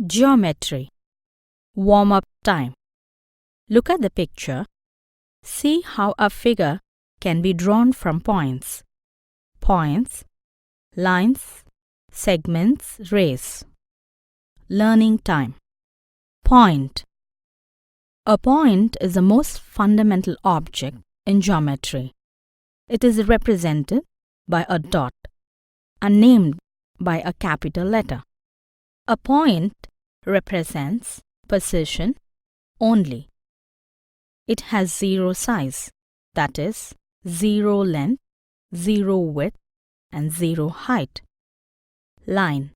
Geometry. Warm-up time. Look at the picture. See how a figure can be drawn from points. Points, lines, segments, rays. Learning time. Point. A point is the most fundamental object in geometry. It is represented by a dot and named by a capital letter. A point represents position only. It has zero size, that is, zero length, zero width, and zero height. Line.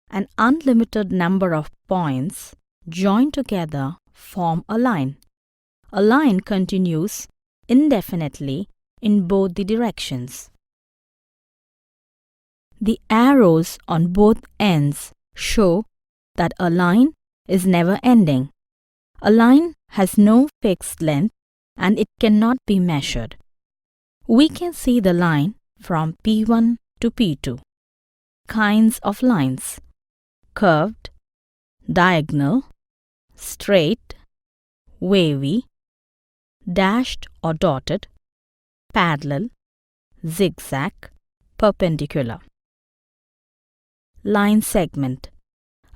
An unlimited number of points joined together form a line. A line continues indefinitely in both the directions. The arrows on both ends show that a line is never ending. A line has no fixed length and it cannot be measured. We can see the line from P1 to P2. Kinds of lines: curved, diagonal, straight, wavy, dashed or dotted, parallel, zigzag, perpendicular. Line segment.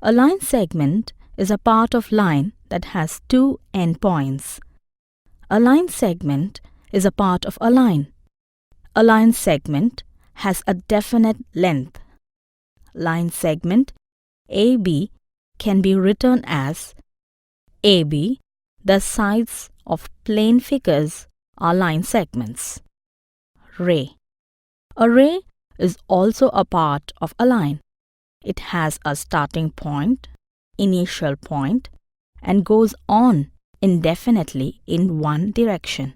A line segment is a part of line that has two endpoints. A line segment is a part of a line. A line segment has a definite length. Line segment AB can be written as AB. The sides of plane figures are line segments. Ray. A ray is also a part of a line. It has a starting point, initial point, and goes on indefinitely in one direction.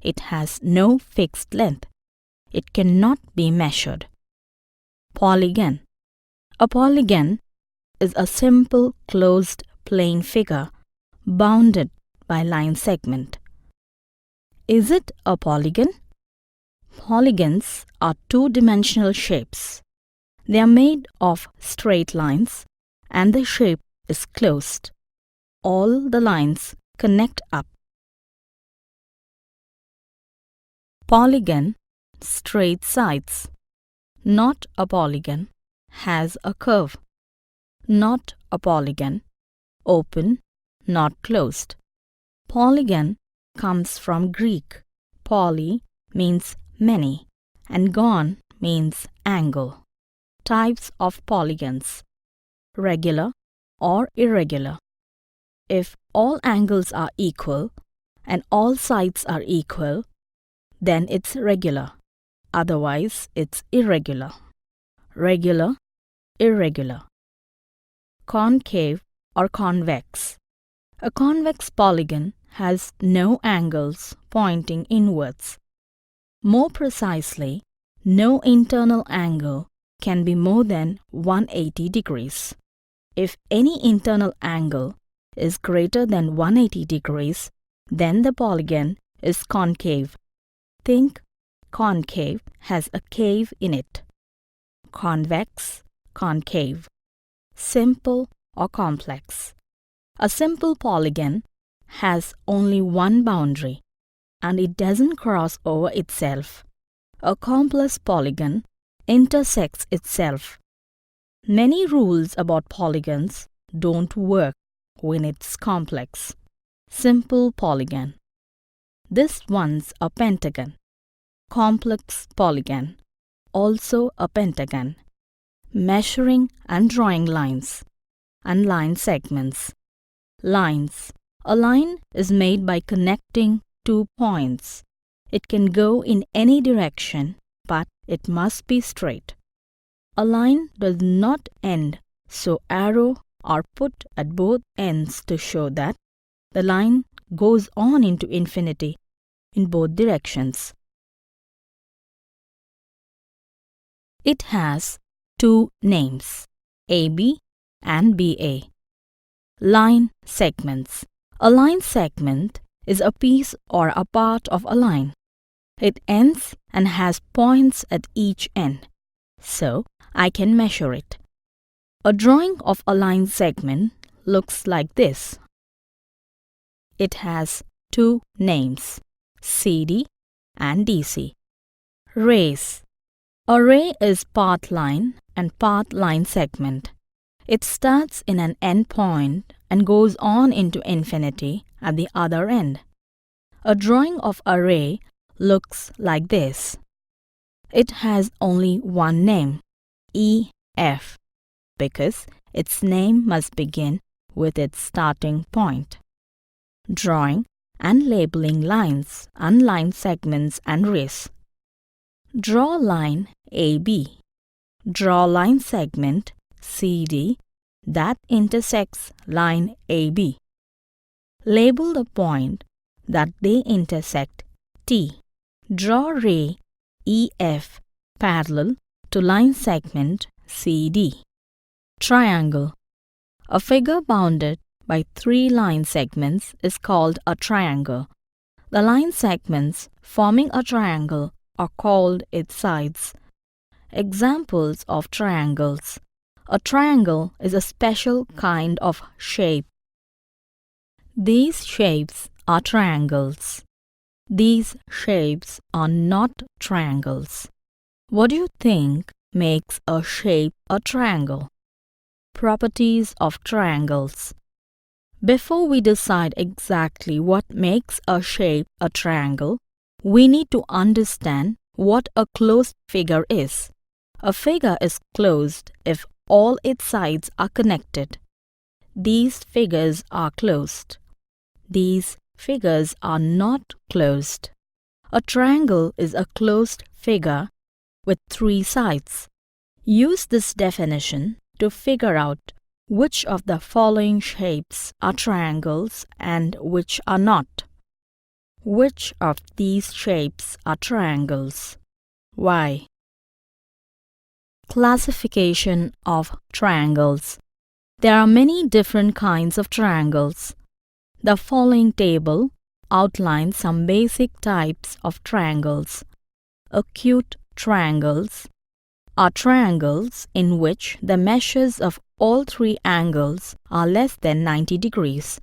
It has no fixed length. It cannot be measured. Polygon. A polygon is a simple closed plane figure bounded by line segment. Is it a polygon? Polygons are two-dimensional shapes. They are made of straight lines and the shape is closed. All the lines connect up. Polygon, straight sides. Not a polygon, has a curve. Not a polygon, open, not closed. Polygon comes from Greek. Poly means many and gon means angle. Types of polygons: regular or irregular. If all angles are equal and all sides are equal, then it's regular. Otherwise, it's irregular. Regular, irregular. Concave or convex. A convex polygon has no angles pointing inwards. More precisely, no internal angle can be more than 180 degrees. If any internal angle is greater than 180 degrees, then the polygon is concave. Think concave has a cave in it. Convex, concave. Simple or complex. A simple polygon has only one boundary and it doesn't cross over itself. A complex polygon intersects itself. Many rules about polygons don't work when it's complex. Simple polygon. This one's a pentagon. Complex polygon. Also a pentagon. Measuring and drawing lines. And line segments. Lines. A line is made by connecting two points. It can go in any direction, but it must be straight. A line does not end, so arrows are put at both ends to show that the line goes on into infinity in both directions. It has two names, AB and BA. Line segments. A line segment is a piece or a part of a line. It ends and has points at each end, so I can measure it. A drawing of a line segment looks like this. It has two names, CD and DC. Rays. A ray is part line and part line segment. It starts in an end point and goes on into infinity at the other end. A drawing of a ray looks like this. It has only one name, EF, because its name must begin with its starting point. Drawing and labeling lines, unlined segments and rays. Draw line AB. Draw line segment CD that intersects line AB. Label the point that they intersect T. Draw ray EF parallel to line segment CD. Triangle. A figure bounded by three line segments is called a triangle. The line segments forming a triangle are called its sides. Examples of triangles. A triangle is a special kind of shape. These shapes are triangles. These shapes are not triangles. What do you think makes a shape a triangle? Properties of triangles. Before we decide exactly what makes a shape a triangle, we need to understand what a closed figure is. A figure is closed if all its sides are connected. These figures are closed. These figures are not closed. A triangle is a closed figure with three sides. Use this definition to figure out which of the following shapes are triangles and which are not. Which of these shapes are triangles? Why? Classification of triangles. There are many different kinds of triangles. The following table outlines some basic types of triangles. Acute triangles are triangles in which the measures of all three angles are less than 90 degrees.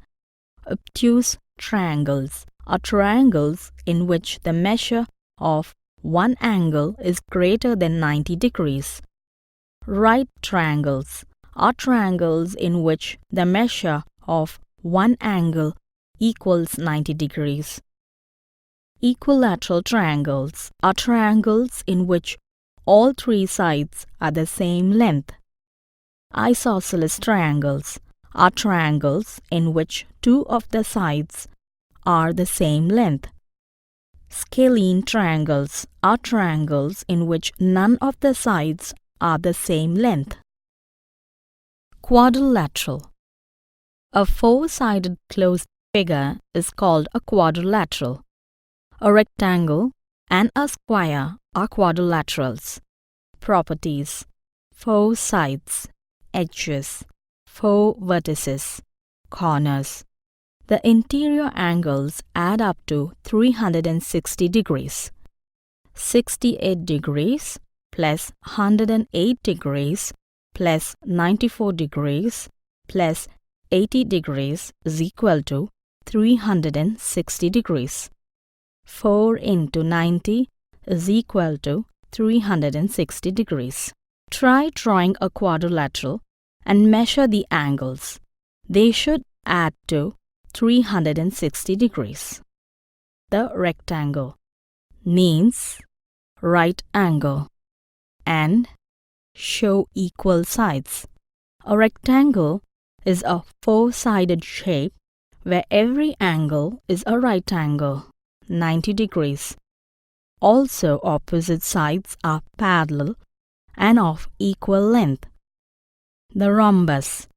Obtuse triangles are triangles in which the measure of one angle is greater than 90 degrees. Right triangles are triangles in which the measure of one angle equals 90 degrees. Equilateral triangles are triangles in which all three sides are the same length. Isosceles triangles are triangles in which two of the sides are the same length. Scalene triangles are triangles in which none of the sides are the same length. Quadrilateral. A four-sided closed figure is called a quadrilateral. A rectangle and a square are quadrilaterals. Properties: four sides, edges, four vertices, corners. The interior angles add up to 360 degrees. 68 degrees plus 108 degrees plus 94 degrees plus 80 degrees is equal to 360 degrees. 4 into 90 is equal to 360 degrees. Try drawing a quadrilateral and measure the angles. They should add to 360 degrees. The rectangle means right angle and show equal sides. A rectangle is a four-sided shape where every angle is a right angle, 90 degrees. Also, opposite sides are parallel and of equal length. The rhombus.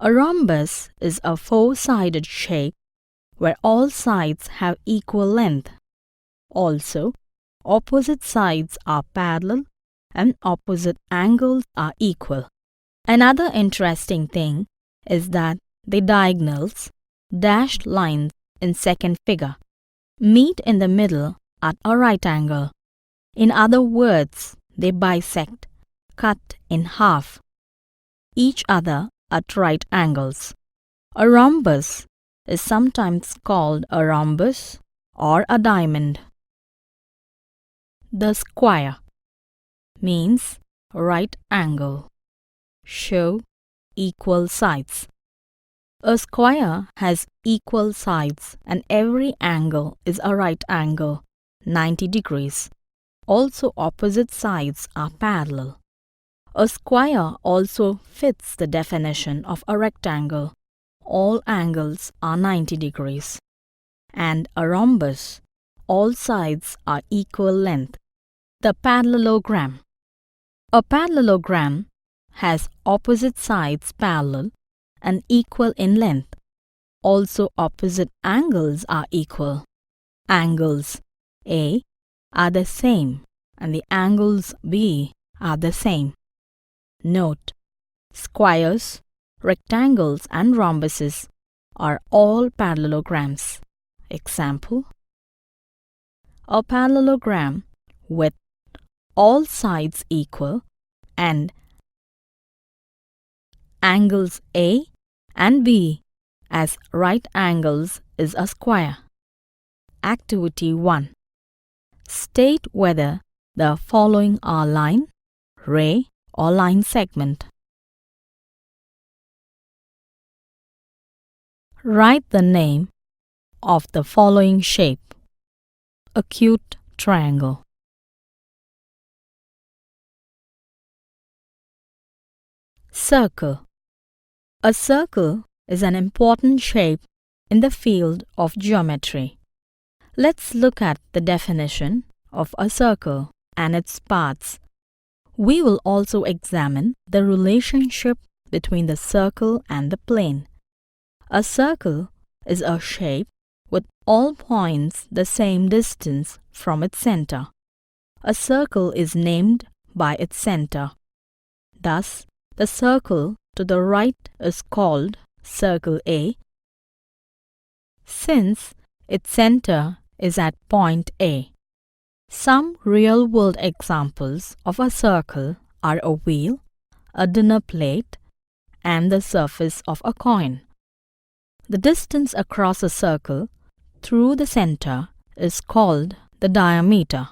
A rhombus is a four-sided shape where all sides have equal length. Also, opposite sides are parallel and opposite angles are equal. Another interesting thing is that the diagonals, dashed lines in second figure, meet in the middle at a right angle. In other words, they bisect, cut in half. each other at right angles. A rhombus is sometimes called a rhombus or a diamond. The square means right angle. Show equal sides. A square has equal sides and every angle is a right angle, 90 degrees. Also, opposite sides are parallel. A square also fits the definition of a rectangle. All angles are 90 degrees. And a rhombus, all sides are equal length. The parallelogram. A parallelogram has opposite sides parallel and equal in length. Also, opposite angles are equal. Angles A are the same and the angles B are the same. Note: squares, rectangles and rhombuses are all parallelograms. Example: a parallelogram with all sides equal and angles A and B as right angles is a square. Activity 1. State whether the following are line, ray, or line segment. Write the name of the following shape. Acute triangle. Circle. A circle is an important shape in the field of geometry. Let's look at the definition of a circle and its parts. We will also examine the relationship between the circle and the plane. A circle is a shape with all points the same distance from its center. A circle is named by its center. Thus, the circle to the right is called circle A, since its center is at point A. Some real-world examples of a circle are a wheel, a dinner plate, and the surface of a coin. The distance across a circle through the center is called the diameter.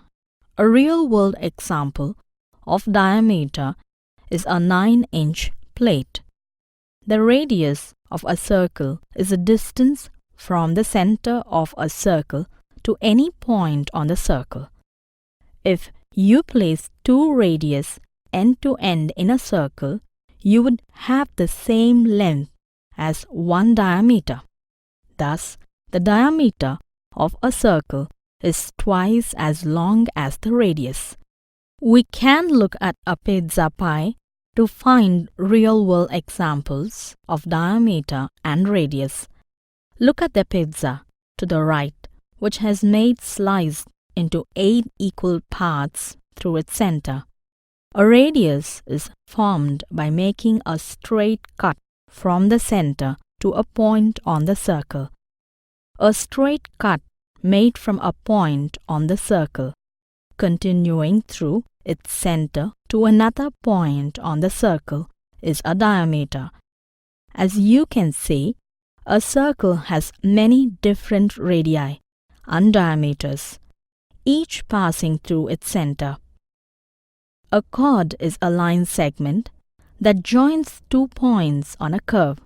A real-world example of diameter is a 9-inch plate. The radius of a circle is the distance from the center of a circle to any point on the circle. If you place two radius end to end in a circle, you would have the same length as one diameter. Thus, the diameter of a circle is twice as long as the radius. We can look at a pizza pie to find real-world examples of diameter and radius. Look at the pizza to the right, which has made sliced into 8 equal parts through its center. A radius is formed by making a straight cut from the center to a point on the circle. A straight cut made from a point on the circle, continuing through its center to another point on the circle, is a diameter. As you can see, a circle has many different radii and diameters, each passing through its center. A chord is a line segment that joins 2 points on a curve.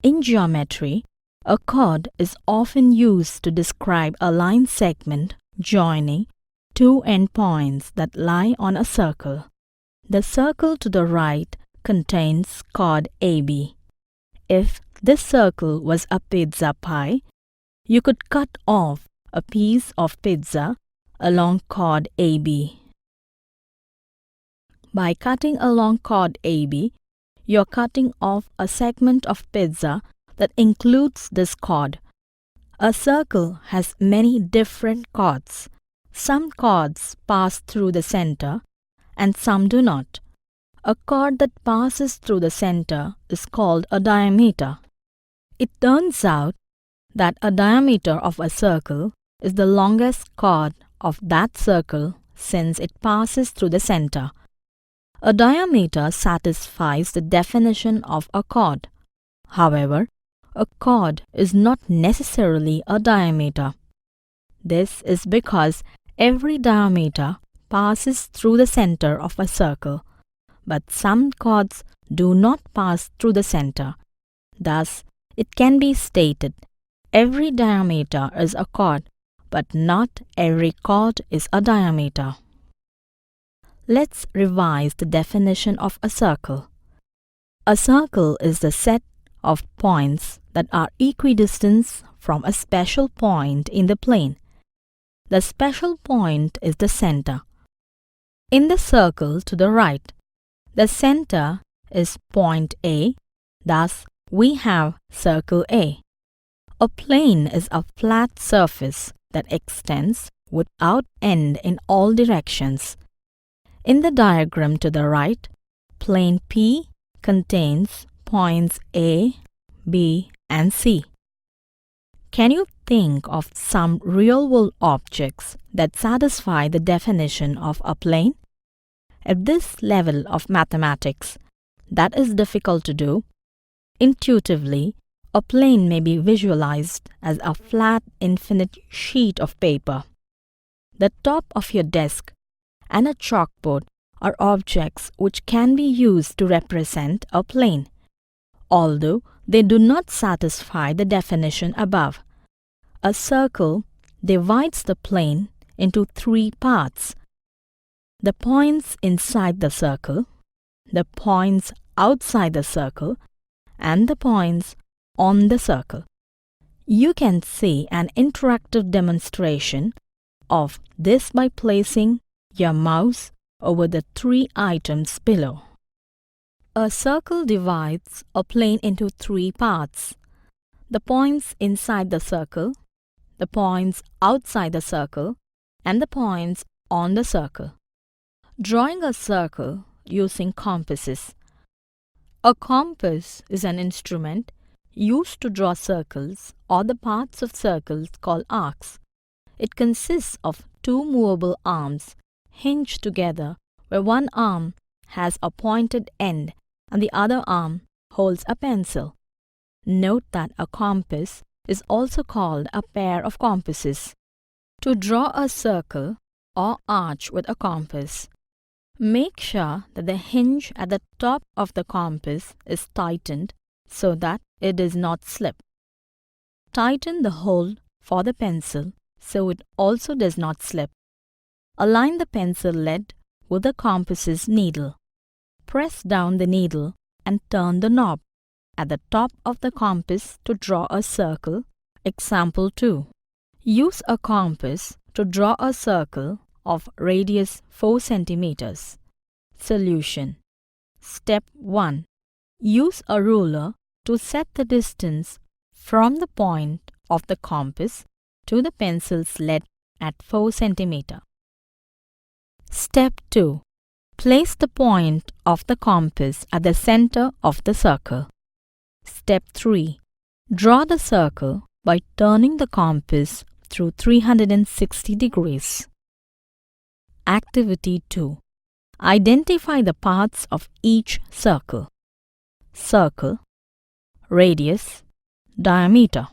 In geometry, a chord is often used to describe a line segment joining 2 endpoints that lie on a circle. The circle to the right contains chord AB. If this circle was a pizza pie, you could cut off a piece of pizza along chord AB. By cutting along chord AB, you're cutting off a segment of pizza that includes this chord. A circle has many different chords. Some chords pass through the center and some do not. A chord that passes through the center is called a diameter. It turns out that a diameter of a circle is the longest chord of that circle since it passes through the center. A diameter satisfies the definition of a chord. However, a chord is not necessarily a diameter. This is because every diameter passes through the center of a circle, but some chords do not pass through the center. Thus, it can be stated, every diameter is a chord, but not every chord is a diameter. Let's revise the definition of a circle. A circle is the set of points that are equidistant from a special point in the plane. The special point is the center. In the circle to the right, the center is point A, thus we have circle A. A plane is a flat surface that extends without end in all directions. In the diagram to the right, plane P contains points A, B, and C. Can you think of some real-world objects that satisfy the definition of a plane? At this level of mathematics, that is difficult to do. Intuitively, a plane may be visualized as a flat, infinite sheet of paper. The top of your desk and a chalkboard are objects which can be used to represent a plane, although they do not satisfy the definition above. A circle divides the plane into three parts: the points inside the circle, the points outside the circle, and the points on the circle. You can see an interactive demonstration of this by placing your mouse over the three items below. A circle divides a plane into three parts: the points inside the circle, the points outside the circle, and the points on the circle. Drawing a circle using compasses. A compass is an instrument used to draw circles or the parts of circles called arcs. It consists of two movable arms hinged together, where one arm has a pointed end and the other arm holds a pencil. Note that a compass is also called a pair of compasses. To draw a circle or arch with a compass, make sure that the hinge at the top of the compass is tightened so that it does not slip. Tighten the hole for the pencil so it also does not slip. Align the pencil lead with the compass's needle. Press down the needle and turn the knob at the top of the compass to draw a circle. Example 2. Use a compass to draw a circle of radius 4 centimeters. Solution. Step 1. Use a ruler to set the distance from the point of the compass to the pencil's lead at 4 centimeters. Step 2. Place the point of the compass at the center of the circle. Step 3. Draw the circle by turning the compass through 360 degrees. Activity 2. Identify the parts of each circle: circle, radius, diameter.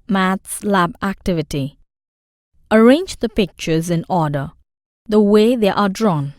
Maths lab activity. Arrange the pictures in order, the way they are drawn.